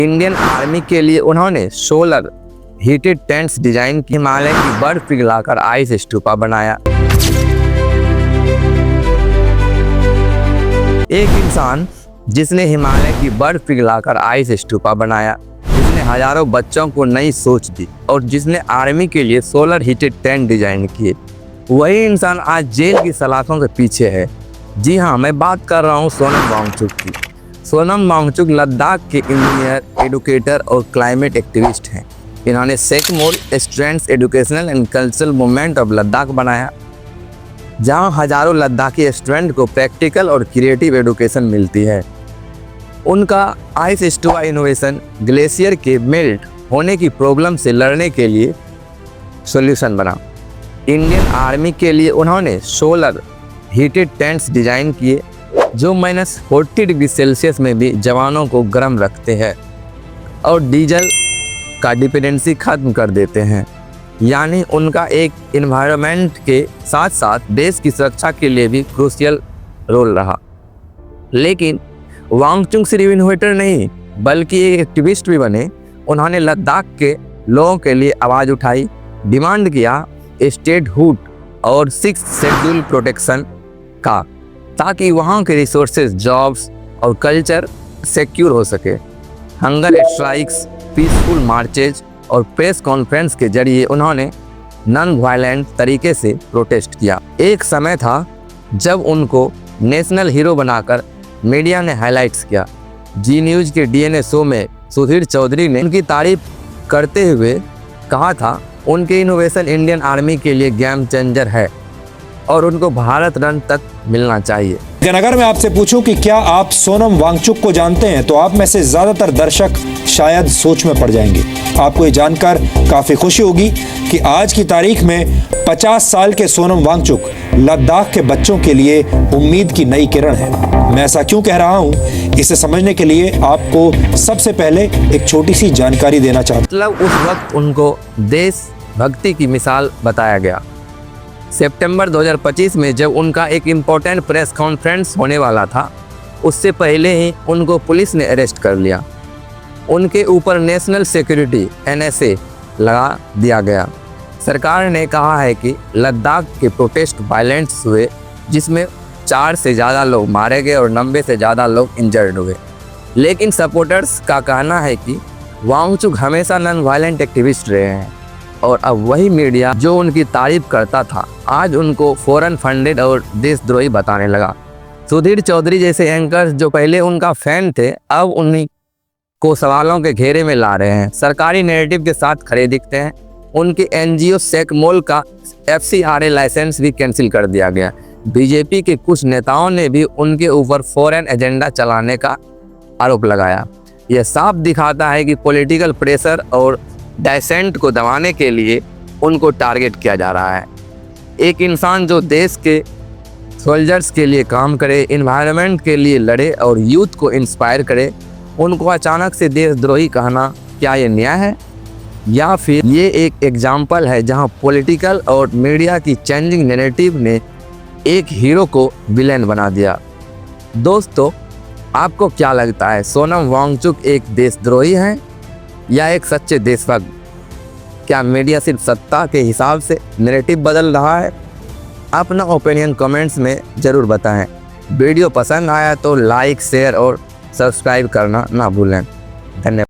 Indian army के लिए उन्होंने सोलर हीटेड टेंट्स डिजाइन की, हिमालय की बर्फ पिघलाकर आइस स्तूपा बनाया। एक इंसान जिसने हिमालय की बर्फ पिघलाकर आइस स्तूपा बनाया, जिसने हजारों बच्चों को नई सोच दी और जिसने आर्मी के लिए सोलर हीटेड टेंट डिजाइन किए, वही इंसान आज जेल की सलाखों के पीछे है। जी हाँ, मैं बात कर रहा हूँ सोनम वांगचुक की। सोनम वांगचुक लद्दाख के इंजीनियर, एडुकेटर और क्लाइमेट एक्टिविस्ट हैं। इन्होंने SECMOL students educational and cultural movement of Ladakh बनाया, जहां हजारों लद्दाखी स्टूडेंट को प्रैक्टिकल और क्रिएटिव एजुकेशन मिलती है। उनका आइस स्टूपा इनोवेशन ग्लेशियर के मेल्ट होने की प्रॉब्लम से लड़ने के लिए सॉल्यूशन बना। इंडियन आर्मी के लिए उन्होंने सोलर हीटेड टेंट्स डिजाइन किए, जो -40 डिग्री सेल्सियस में भी जवानों को गर्म रखते हैं और डीजल का डिपेंडेंसी खत्म कर देते हैं। यानी उनका एक इन्वायरमेंट के साथ साथ देश की सुरक्षा के लिए भी क्रूशियल रोल रहा। लेकिन वांगचुक सिर्फ इनोवेटर नहीं बल्कि एक एक्टिविस्ट भी बने। उन्होंने लद्दाख के लोगों के लिए आवाज़ उठाई, डिमांड किया स्टेटहुड और 6th शेड्यूल प्रोटेक्शन का, ताकि वहाँ के रिसोर्सेज, जॉब्स और कल्चर सिक्योर हो सके। हंगर स्ट्राइक्स, पीसफुल मार्चेज और प्रेस कॉन्फ्रेंस के जरिए उन्होंने नॉन वायलेंट तरीके से प्रोटेस्ट किया। एक समय था जब उनको नेशनल हीरो बनाकर मीडिया ने हाईलाइट्स किया। जी न्यूज़ के DNA शो में सुधीर चौधरी ने उनकी तारीफ करते हुए कहा था, उनके इनोवेशन इंडियन आर्मी के लिए गेम चेंजर है और उनको भारत रत्न तक मिलना चाहिए। लेकिन अगर मैं आपसे पूछूं कि क्या आप सोनम वांगचुक को जानते हैं, तो आप में से ज्यादातर दर्शक शायद सोच में पड़ जाएंगे। आपको ये जानकर काफी खुशी होगी कि आज की तारीख में 50 साल के सोनम वांगचुक लद्दाख के बच्चों के लिए उम्मीद की नई किरण है। मैं ऐसा क्यों कह रहा हूं, इसे समझने के लिए आपको सबसे पहले एक छोटी सी जानकारी देना चाहता हूं। मतलब उस वक्त उनको देशभक्ति की मिसाल बताया गया। सितंबर 2025 में जब उनका एक इम्पोर्टेंट प्रेस कॉन्फ्रेंस होने वाला था, उससे पहले ही उनको पुलिस ने अरेस्ट कर लिया। उनके ऊपर नेशनल सिक्योरिटी NSA लगा दिया गया। सरकार ने कहा है कि लद्दाख के प्रोटेस्ट वायलेंट्स हुए, जिसमें 4 से ज़्यादा लोग मारे गए और 90 से ज़्यादा लोग इंजर्ड हुए। लेकिन सपोर्टर्स का कहना है कि वांगचुक हमेशा नॉन वायलेंट एक्टिविस्ट रहे हैं और अब वही मीडिया जो उनकी तारीफ करता था, आज उनको फॉरेन फंडेड और देशद्रोही बताने लगा। सुधीर चौधरी जैसे एंकर्स जो पहले उनका फैन थे, अब उन्हीं को सवालों के घेरे में ला रहे हैं। सरकारी नैरेटिव के साथ खड़े दिखते हैं। उनके NGO सेकमोल का FCRA लाइसेंस भी कैंसिल कर दिया गया। बीजेपी के कुछ नेताओं ने भी उनके ऊपर फॉरेन एजेंडा चलाने का आरोप लगाया। यह साफ दिखाता है कि पॉलिटिकल प्रेशर और डाइसेंट को दबाने के लिए उनको टारगेट किया जा रहा है। एक इंसान जो देश के सोल्जर्स के लिए काम करे, इन्वायरमेंट के लिए लड़े और यूथ को इंस्पायर करे, उनको अचानक से देशद्रोही कहना, क्या ये न्याय है? या फिर ये एक एग्जाम्पल है जहां पॉलिटिकल और मीडिया की चेंजिंग नैरेटिव ने एक हीरो को विलेन बना दिया? दोस्तों, आपको क्या लगता है, सोनम वांगचुक एक देशद्रोही हैं या एक सच्चे देशभक्त? क्या मीडिया सिर्फ सत्ता के हिसाब से नैरेटिव बदल रहा है? अपना ओपिनियन कमेंट्स में ज़रूर बताएं। वीडियो पसंद आया तो लाइक, शेयर और सब्सक्राइब करना ना भूलें। धन्यवाद।